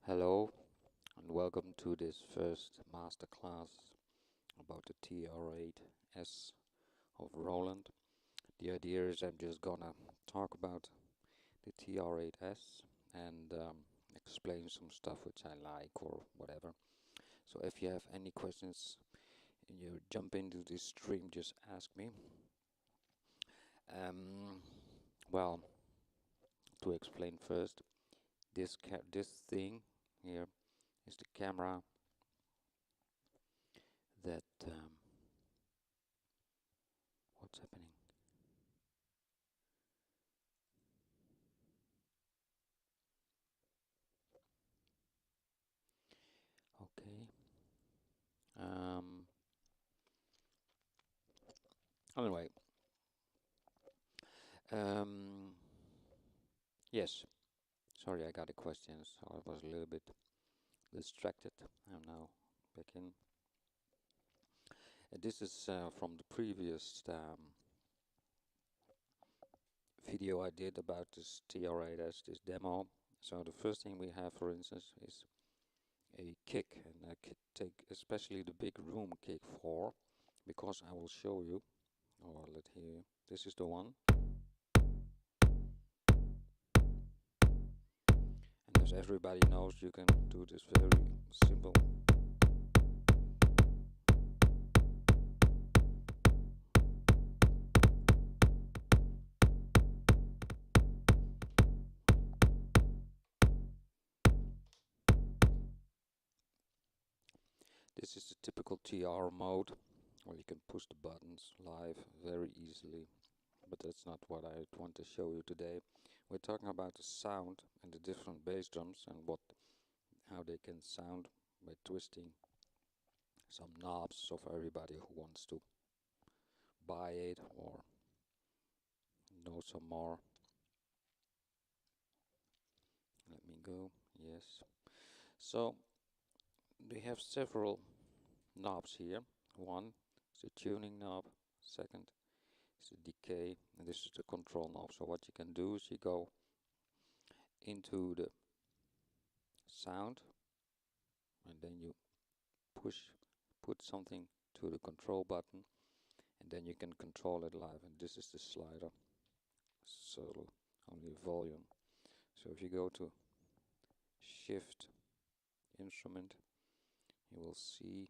Hello and welcome to this first masterclass about the TR-8S of Roland. The idea is I'm just gonna talk about the TR-8S and explain some stuff which I like or whatever. So if you have any questions and you jump into this stream, just ask me. Well, to explain first, this thing here is the camera that what's happening? Okay. Anyway. Yes. Sorry, I got a question, so I was a little bit distracted. I'm now back in. This is from the previous video I did about this TR-8S, this demo. So the first thing we have, for instance, is a kick, and I could take especially the big room kick 4, because I will show you, or let here, this is the one. And as everybody knows, you can do this very simple. This is the typical TR mode, where you can push the buttons live very easily, but that's not what I want to show you today. We're talking about the sound and the different bass drums and how they can sound by twisting some knobs. So for everybody who wants to buy it or know some more, let me go. Yes. So we have several knobs here. One is the tuning knob, second is the decay, and this is the control knob. So what you can do is you go into the sound and then you put something to the control button, and then you can control it live. And this is the slider, so only volume. So if you go to shift instrument, you will see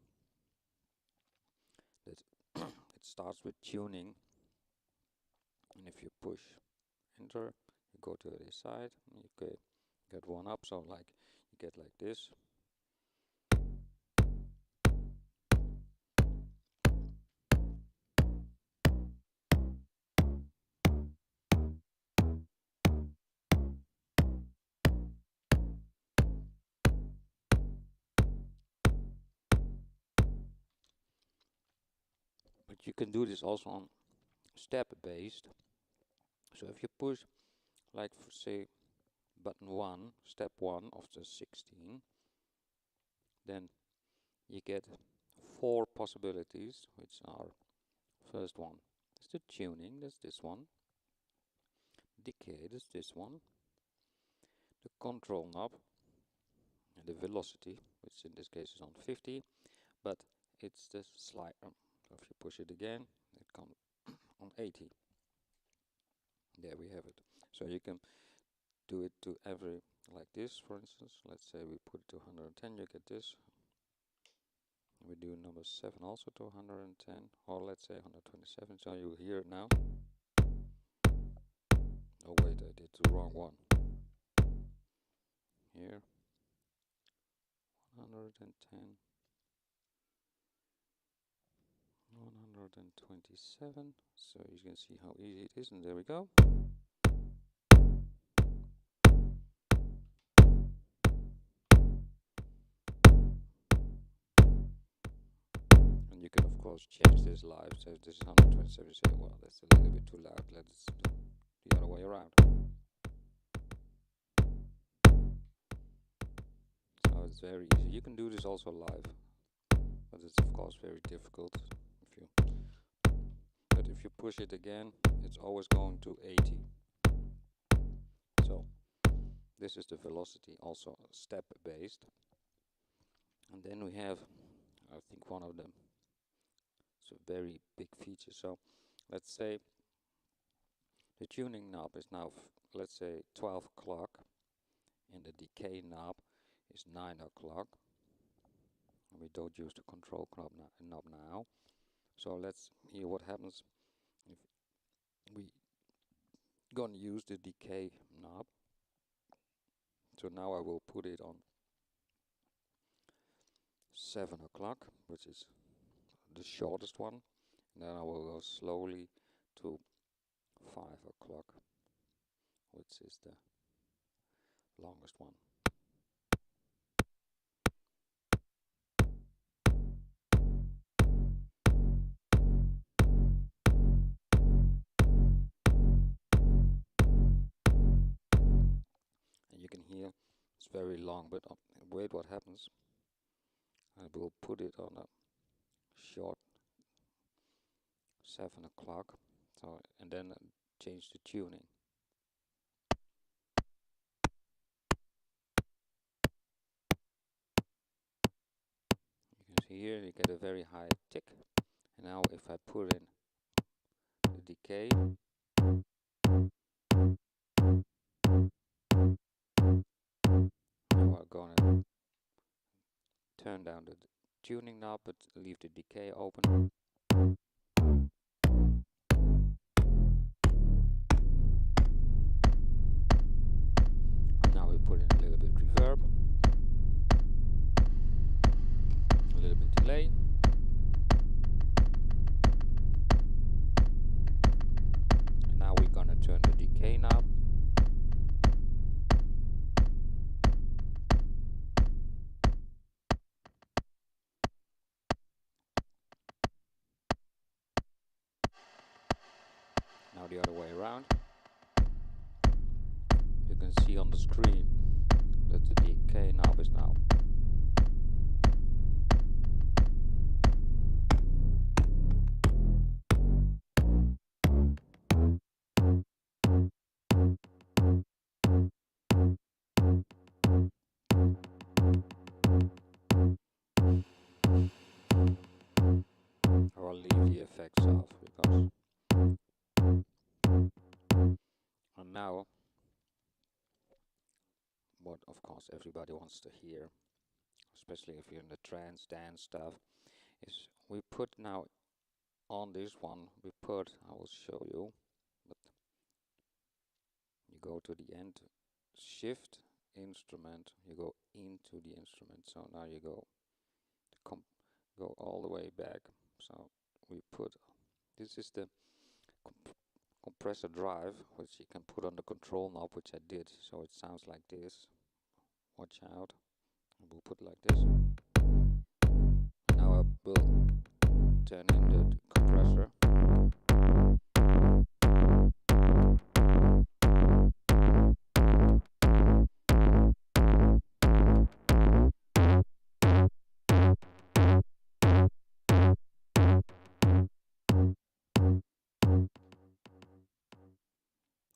that it starts with tuning, and if you push enter, you go to the side, and you get one up, so like you get like this. But you can do this also on step based. So if you push, like say button 1, step 1 of the 16, then you get 4 possibilities, which are, first one is the tuning, that's this one. Decay, that's this one. The control knob, and the velocity, which in this case is on 50, but it's the slider. So if you push it again, it comes on 80. There we have it. So you can do it to every, like this, for instance. Let's say we put it to 110, you get this. We do number 7 also to 110, or let's say 127, so you hear it now. Oh wait, I did the wrong one. Here, 110, 127, so you can see how easy it is, and there we go. And you can of course change this live, so if this is 127, you say, well, that's a little bit too loud, let's do the other way around. So it's very easy. You can do this also live, but it's of course very difficult if you push it again, it's always going to 80. So This is the velocity, also step based. And then we have, I think, one of them. It's a very big feature. So let's say the tuning knob is now, let's say, 12 o'clock, and the decay knob is 9 o'clock. We don't use the control knob now. So let's hear what happens if we gonna use the decay knob. So now I will put it on 7 o'clock, which is the shortest one, and then I will go slowly to 5 o'clock, which is the longest one. And you can hear it's very long, but wait what happens. I will put it on a short 7 o'clock, so, and then change the tuning. You can see here you get a very high tick. And now if I put in the decay, now I'm gonna turn down the tuning knob but leave the decay open. Now we put in a little bit reverb, a little bit delay. And now we're gonna turn the decay knob. Now the other way around. You can see on the screen that the decay knob is now I'll leave the effects off because and now what of course everybody wants to hear, especially if you're in the trance dance stuff, is we put now on this one, we put, I will show you, but you go to the end, shift instrument, you go into the instrument, so now you go all the way back. So we put, this is the compressor drive, which you can put on the control knob, which I did, so it sounds like this. Watch out. We'll put it like this. Now I will turn in the compressor.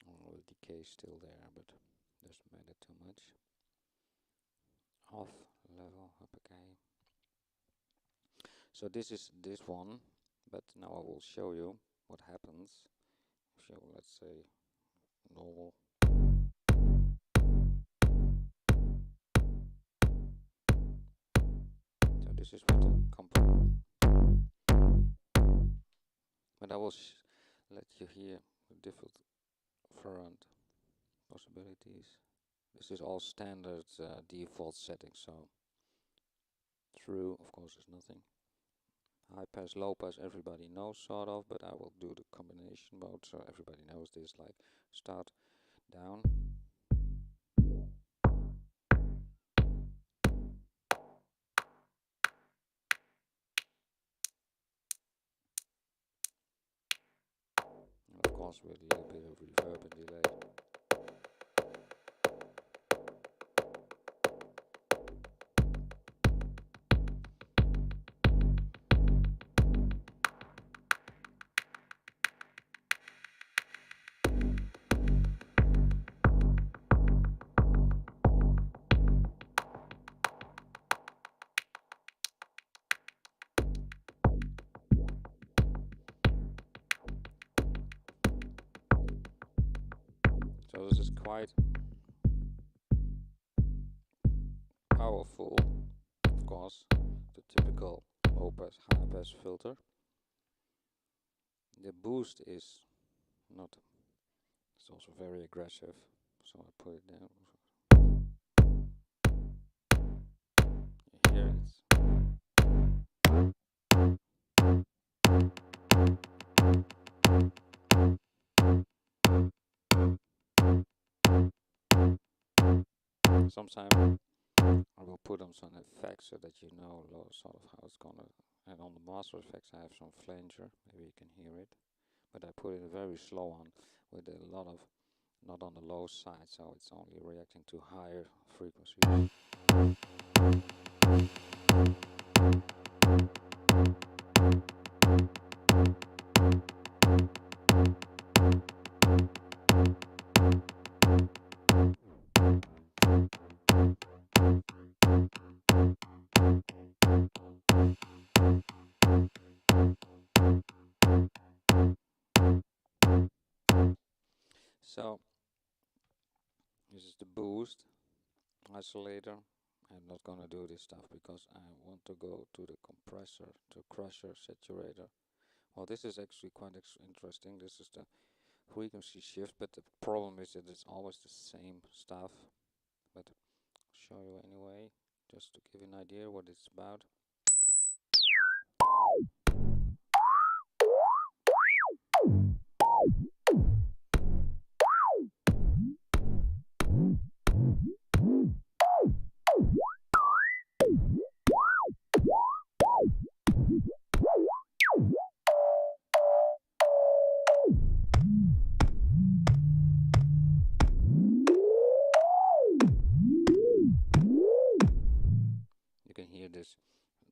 Oh, the decay is still there, but doesn't matter too much. Off, level, up again. So this is this one, but now I will show you what happens if you, let's say, normal. So this is what the component. But I will let you hear the different possibilities. This is all standard default settings, so through, of course, is nothing. High pass, low pass, everybody knows sort of, but I will do the combination mode so everybody knows this, like start down. And of course with a little bit of reverb and delay. quite powerful, of course, the typical low pass, high pass filter. The boost is not, it's also very aggressive, so I put it down. Here it's sometimes I will put on some effects so that you know sort of how it's gonna. And on the master effects I have some flanger, maybe you can hear it, but I put it very slow on with a lot of, not on the low side, so it's only reacting to higher frequencies. So this is the boost isolator. I'm not gonna do this stuff because I want to go to the compressor, to crusher, saturator. Well, this is actually quite interesting. This is the frequency shift, but the problem is that it's always the same stuff. But I'll show you anyway, just to give you an idea what it's about. You can hear this.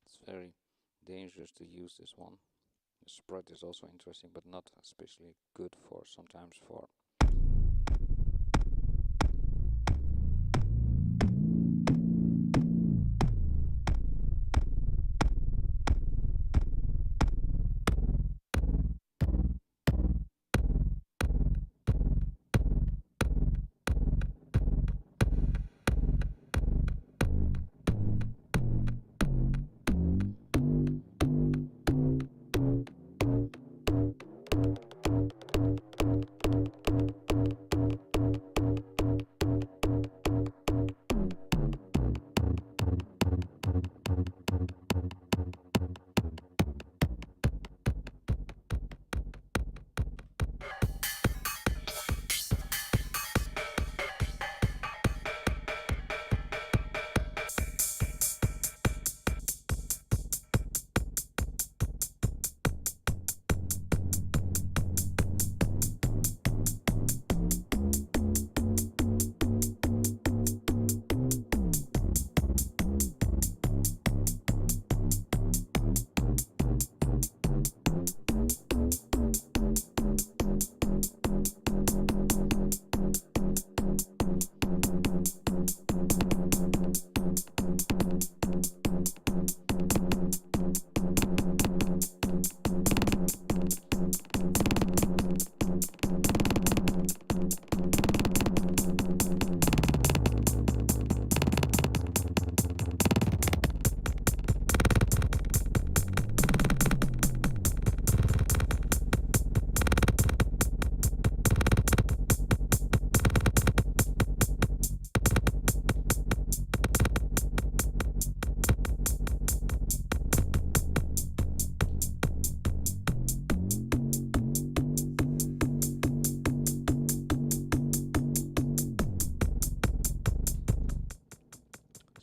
It's very dangerous to use this one. The spread is also interesting, but not especially good for sometimes for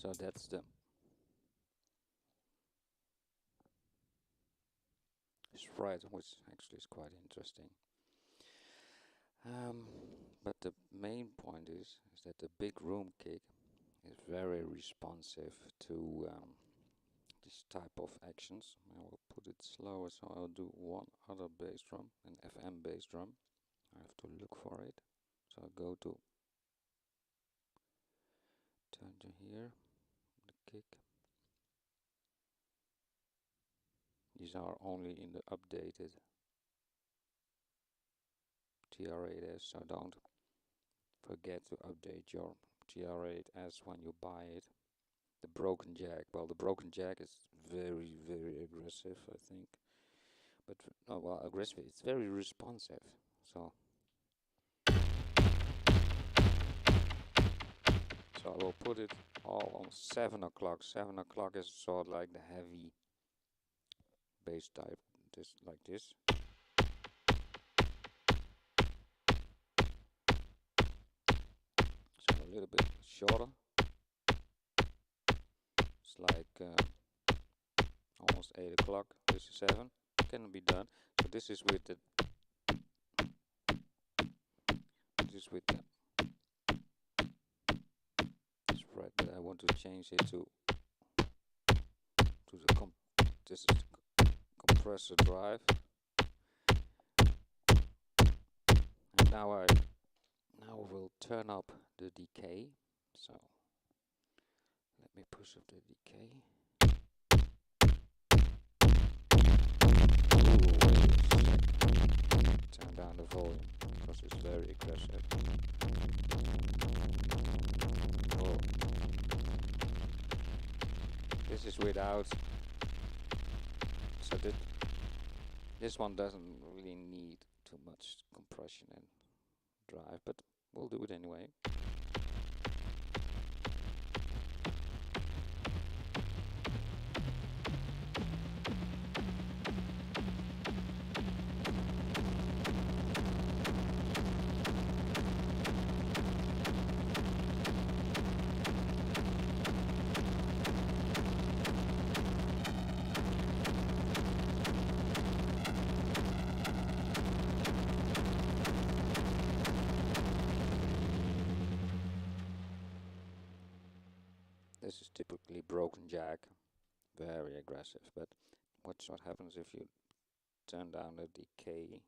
so that's the spread, which actually is quite interesting. But the main point is that the big room kick is very responsive to this type of actions. I will put it slower, so I'll do one other bass drum, an FM bass drum. I have to look for it. So I'll go to turn to here, the kick. These are only in the updated TR-8S, so don't forget to update your TR-8S when you buy it. The broken jack. Well, the broken jack is very, very aggressive, I think. But, oh, well, aggressive, it's very responsive. So I will put it all on 7 o'clock. 7 o'clock is sort of like the heavy bass type, just like this. So a little bit shorter. It's like almost 8 o'clock. This is 7. Can be done. So this is with the. This is with the spread, but I want to change it to the this is the compressor drive. And now I will turn up the decay. So let me push up the decay. Turn down the volume because it's very aggressive. Oh. This is without, so this one doesn't really need too much compression and drive, but we'll do it anyway. This is typically broken jack, very aggressive, but watch what happens if you turn down the decay.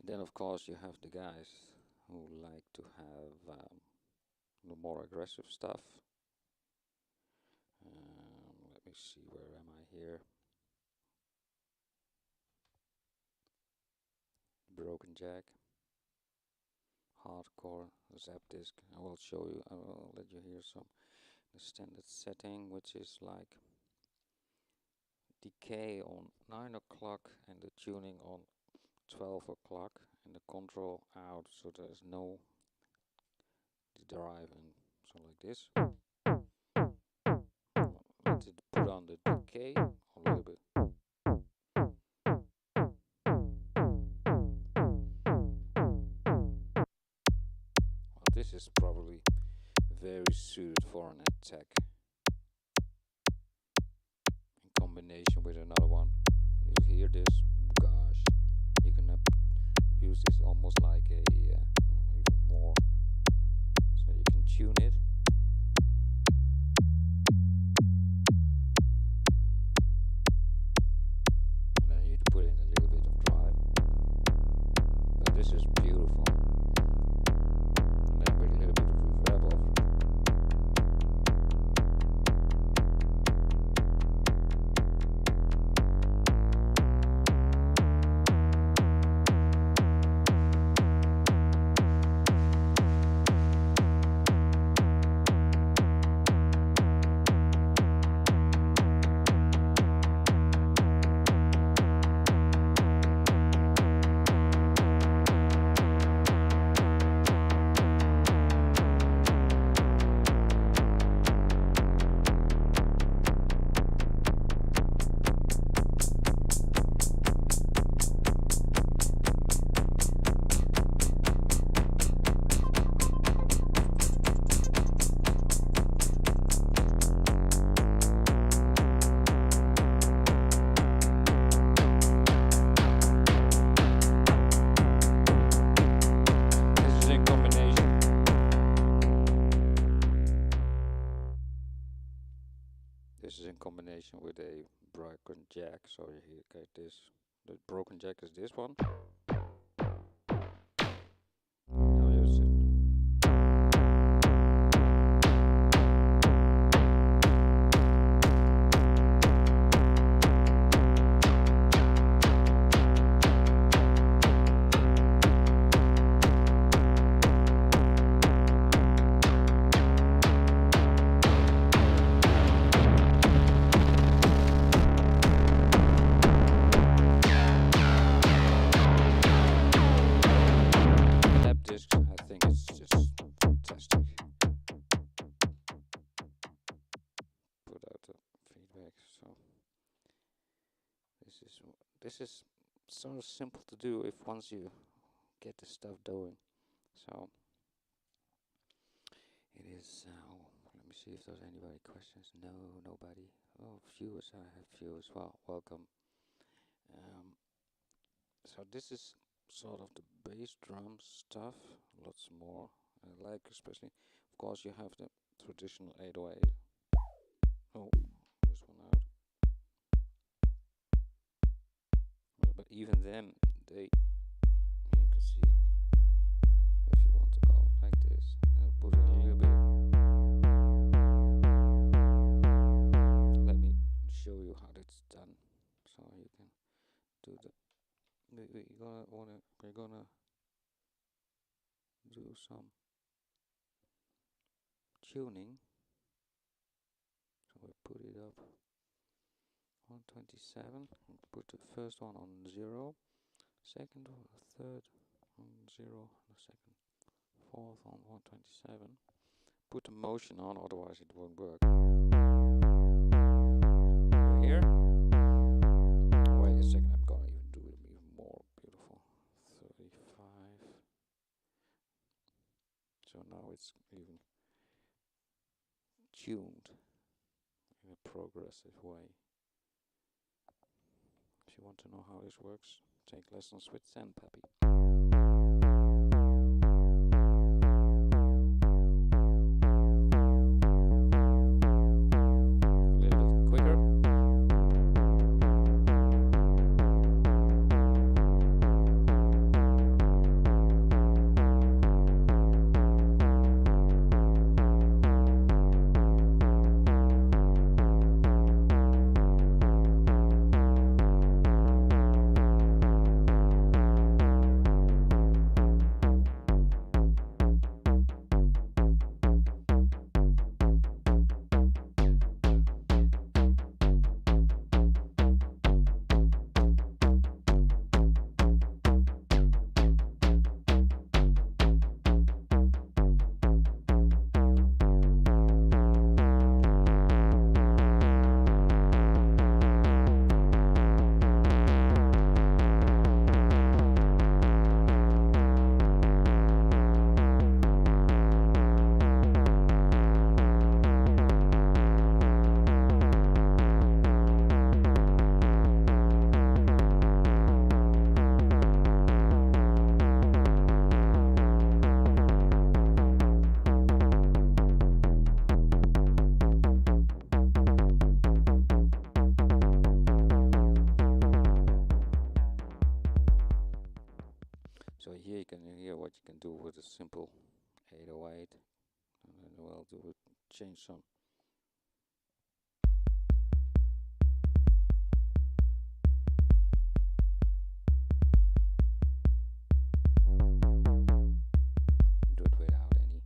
Then of course you have the guys who like to have the more aggressive stuff. Let me see, where am I here? Broken jack, hardcore, zap disc. I will show you, I will let you hear some. The standard setting, which is like decay on 9 o'clock and the tuning on 12 o'clock and the control out, so there's no drive, and so like this. Let's put on the decay a little bit. Well, this is probably very suited for an attack in combination with another one. You hear this? Gosh, you can use this almost like a even more, so you can tune it. And then you put in a little bit of drive. But this is beautiful. And then with a little bit of reverb over it. combination with a broken jack. So you get this. The broken jack is this one. Now use it. I think it's just fantastic. Put out the feedback. So this is sort of simple to do if once you get the stuff doing. So it is. Let me see if there's anybody questions. No, nobody. Oh, viewers. I have viewers. Well, welcome. So this is sort of the bass drum stuff. Lots more. I like especially. Of course, you have the traditional 808. Oh, this one out. Well, but even them, you can see if you want to go like this. I'll put it a little bit. Let me show you how that's done, so you can do the. We're gonna do some tuning. So we put it up 127. Put the first one on 0, second or third on 0, the second, fourth on 127. Put the motion on, otherwise it won't work. Here. Wait a second, I'm gonna even do it even more beautiful. 35. So now it's even tuned in a progressive way. If you want to know how this works, take lessons with Zen Pappy. So here you can hear what you can do with a simple 808, and then we'll do it, change some. Do it without any.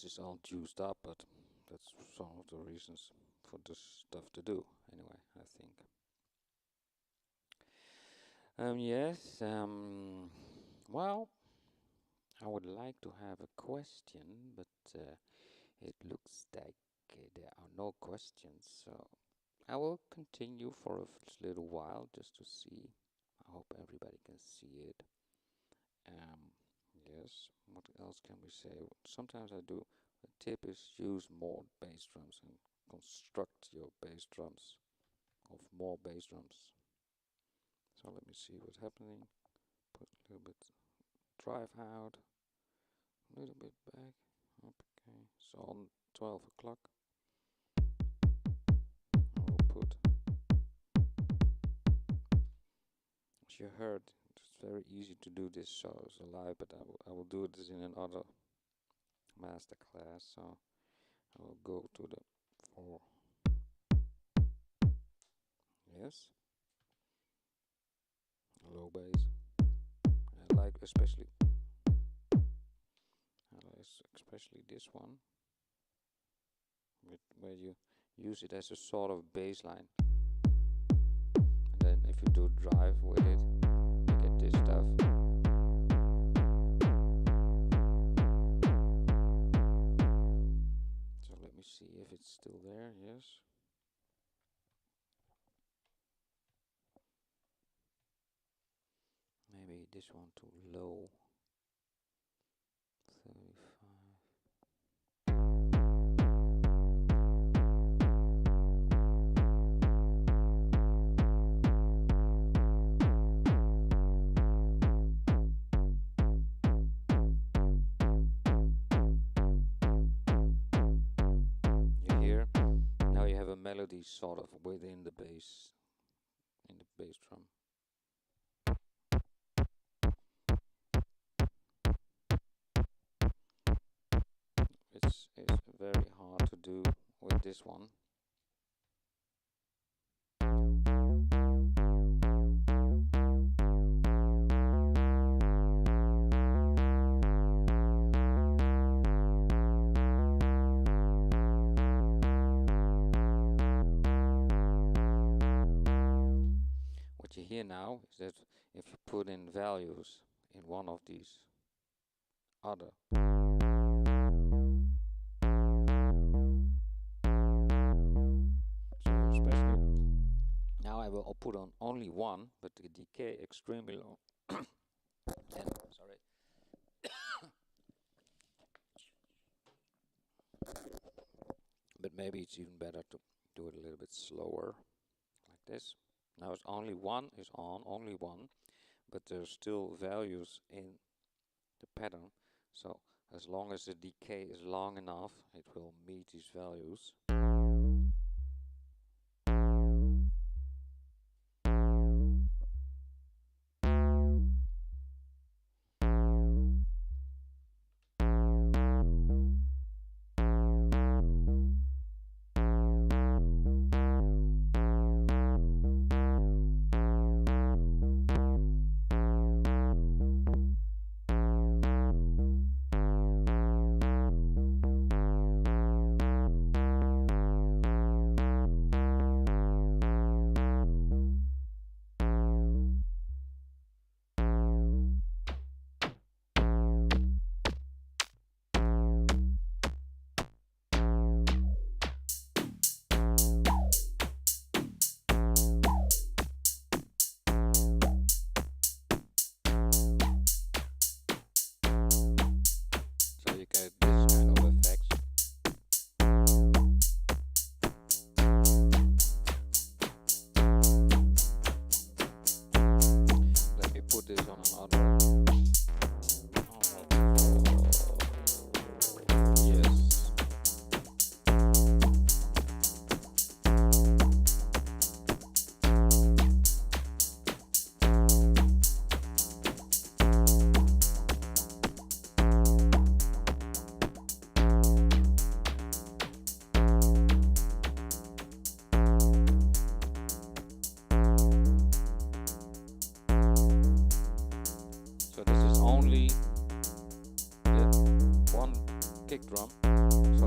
is all juiced up, but that's some of the reasons for this stuff to do. Anyway, I think. Yes. Well, I would like to have a question, but it looks like there are no questions, so I will continue for a little while just to see. I hope everybody can see it. Yes, what else can we say? Sometimes I do. A tip is use more bass drums and construct your bass drums of more bass drums. So let me see what's happening. Put a little bit drive out, a little bit back. Okay, so on 12 o'clock I will put, as you heard, it's very easy to do this show as a live, but I will do this in another masterclass, so I will go to the 4. Yes, low bass. I like especially this one, where you use it as a sort of bass line, and then if you do drive with it, you get this stuff. So let me see if it's still there. Yes. Maybe this one too low. 35. You hear? Now you have a melody sort of within the bass, in the bass drum. It's very hard to do with this one. What you hear now is that if you put in values in one of these other, now I will put on only one, but the decay extremely low. And, sorry. But maybe it's even better to do it a little bit slower, like this. Now it's only one is on, only one, but there's still values in the pattern. So as long as the decay is long enough, it will meet these values.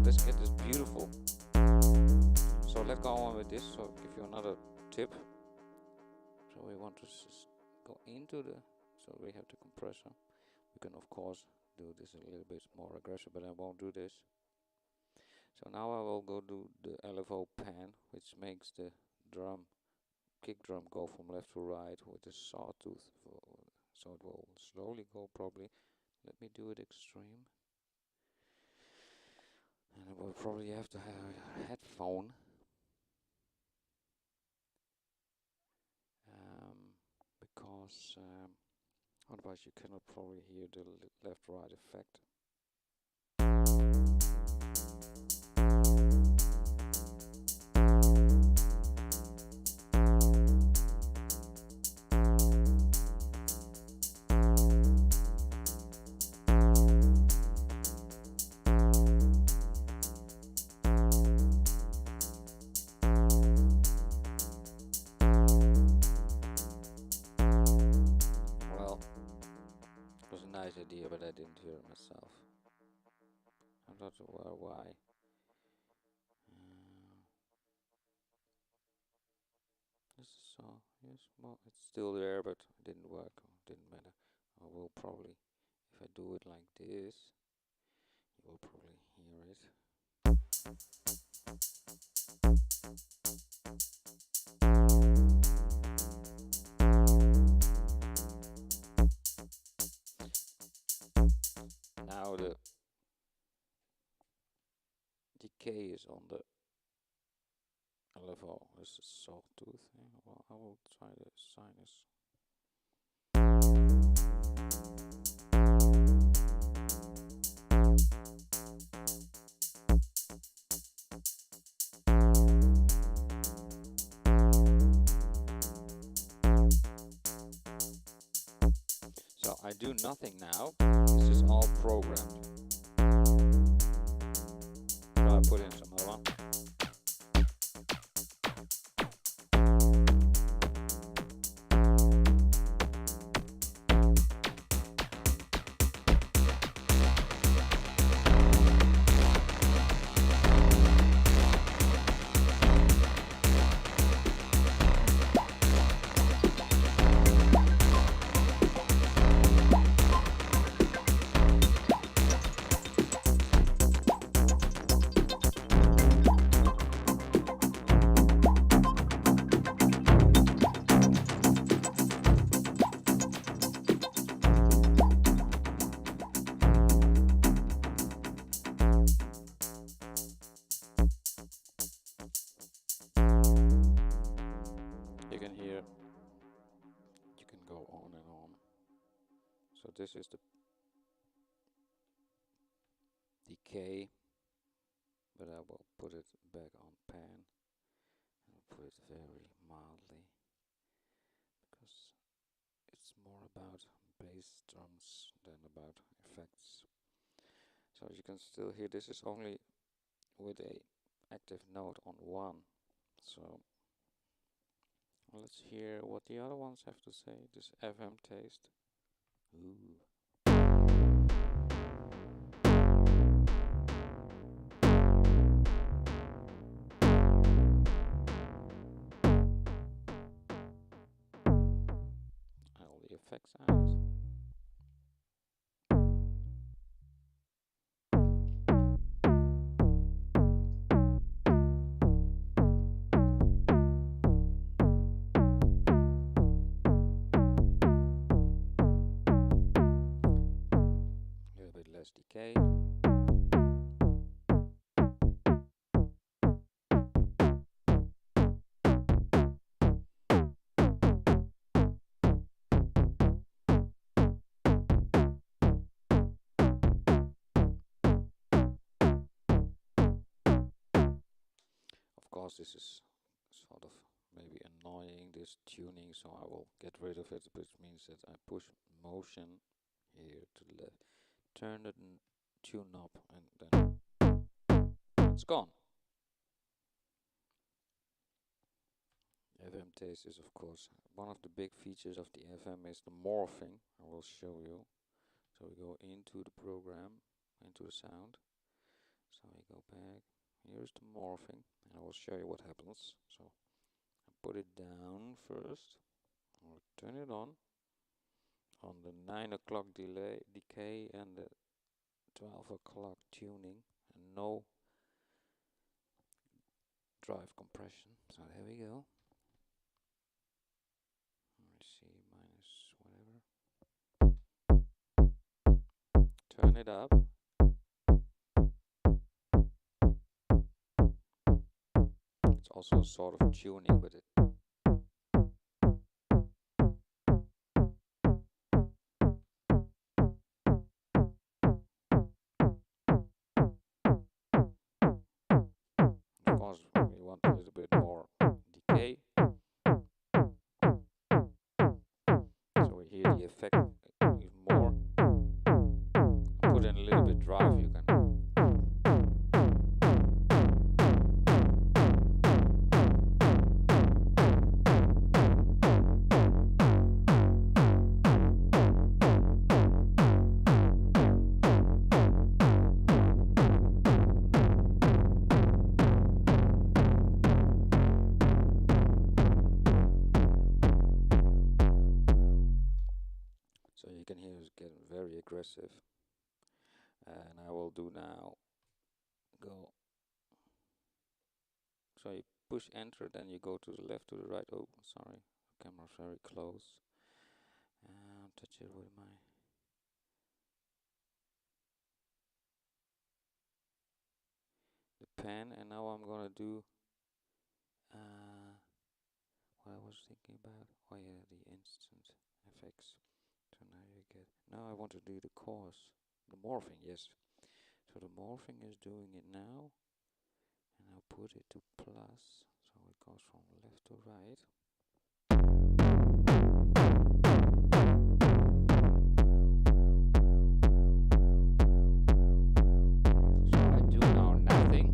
So let's get this beautiful. So let's go on with this. So I'll give you another tip. So we want to go into the, so we have the compressor. We can of course do this a little bit more aggressive, but I won't do this. So now I will go do the Lfo Pan, which makes the drum, kick drum, go from left to right with the sawtooth, so it will slowly go probably. Let me do it extreme. And I will probably have to have a headphone. Because otherwise you cannot probably hear the left-right effect. Idea, but I didn't hear it myself. I'm not aware why. This is so, yes, well, it's still there, but it didn't work. Didn't matter. I will probably, if I do it like this, you will probably hear it. Now the decay is on the Lfo. This is sawtooth. Yeah, well, I will try the sinus. So I do nothing now. This is all programmed. So I put in some other one. So this is the decay, but I will put it back on pan and put it very mildly because it's more about bass drums than about effects. So as you can still hear, this is only with a active note on 1. So let's hear what the other ones have to say. This FM taste. Ooh. All the effects out. Decay. Of course, this is sort of maybe annoying, this tuning, so I will get rid of it, which means that I push motion here to the left, turn the tune knob, and then it's gone. FM taste is of course one of the big features of the FM is the morphing. I will show you. So we go into the program, into the sound, So we go back. Here's the morphing, and I will show you what happens. So I put it down first. I'll turn it on the 9 o'clock decay and the 12 o'clock tuning, and no drive compression. So there we go. Let's see, minus whatever. Turn it up. It's also sort of tuning, but it of course we want a little bit more decay. So we hear the effect even more. Put in a little bit drive, you can. So you can hear it's getting very aggressive. And I will do now go. So you push enter, then you go to the left, to the right. Oh, sorry, the camera's very close. Touch it with my. The pen, and now I'm gonna do what I was thinking about. Oh yeah, the instant effects. So now you get. Now I want to do the chorus, the morphing. Yes. So the morphing is doing it now, and I'll put it to plus, so it goes from left to right. So I do now nothing.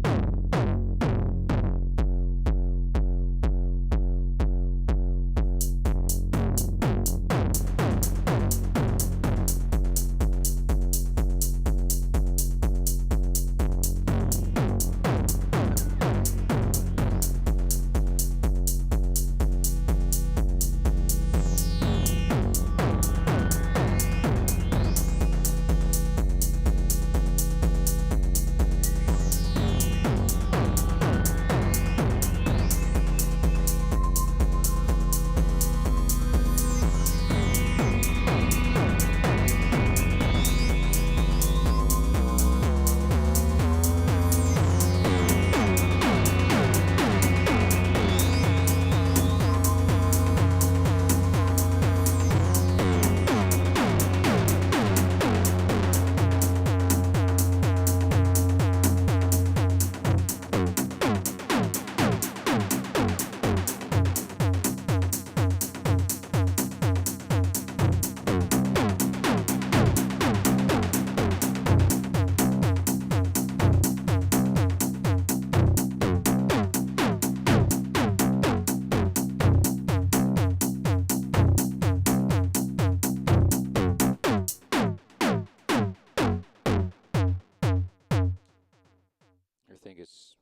I think it's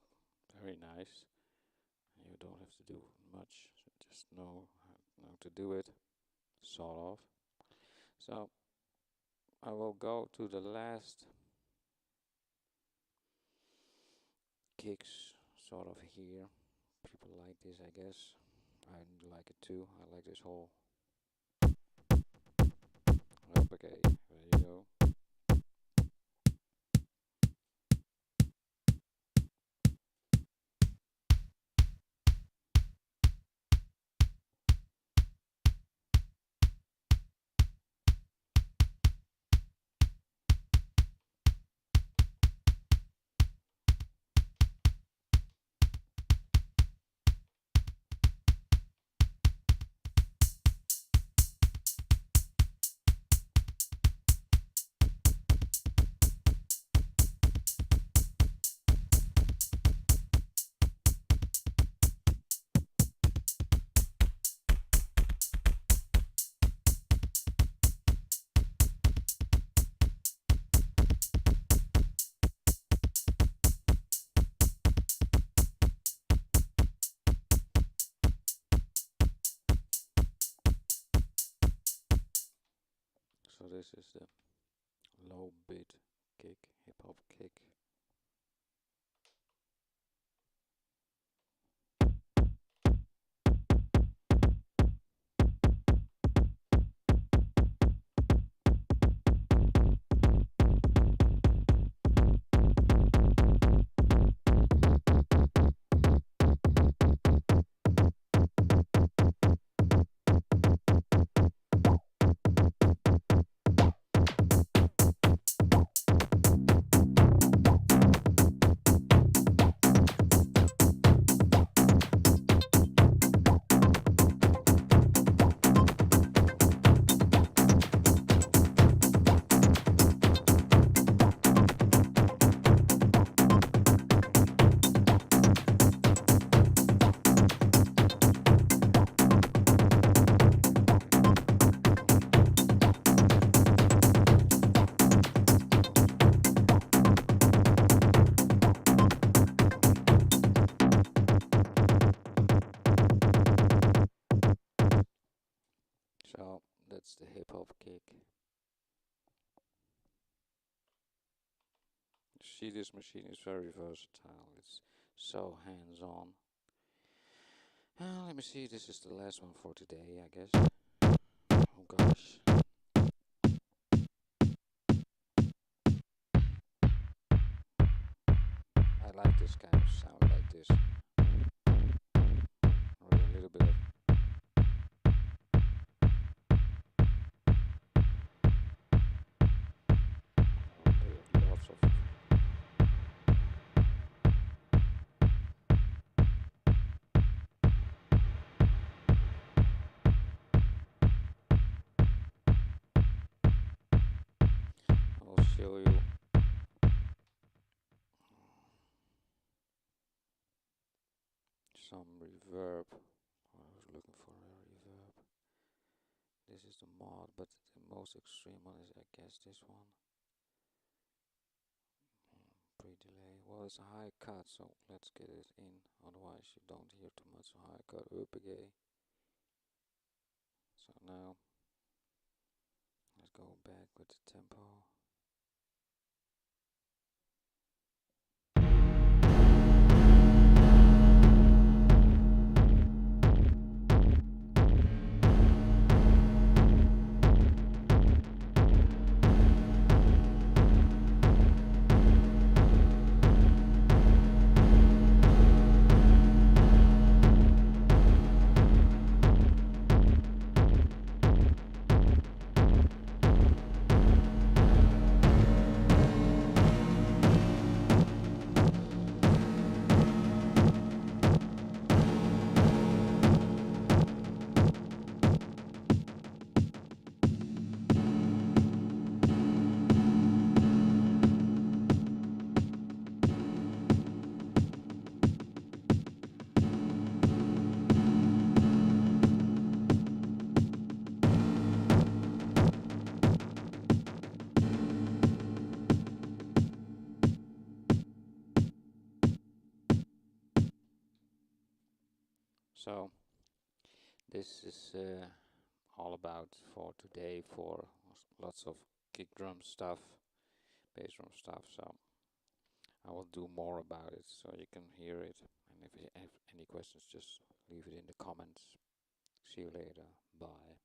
very nice. You don't have to do much, just know how to do it, sort of. So I will go to the last kicks, sort of here. People like this, I guess. I like it too. I like this whole. Okay, there you go. So this is the low beat kick, hip hop kick. So that's the hip hop kick. You see, this machine is very versatile. It's so hands-on. Let me see, this is the last one for today, I guess. Oh gosh. I like this kind of sound like this. Or a little bit of lots of I'll show you some reverb. I was looking for a reverb. This is the mod, but the most extreme one is, I guess, this one. Pre-delay. Well, it's a high cut, so let's get it in. Otherwise, you don't hear too much. So high cut, upagay. So now, let's go back with the tempo. So this is all about for today, for lots of kick drum stuff, bass drum stuff. So I will do more about it so you can hear it. And if you have any questions, just leave it in the comments. See you later. Bye.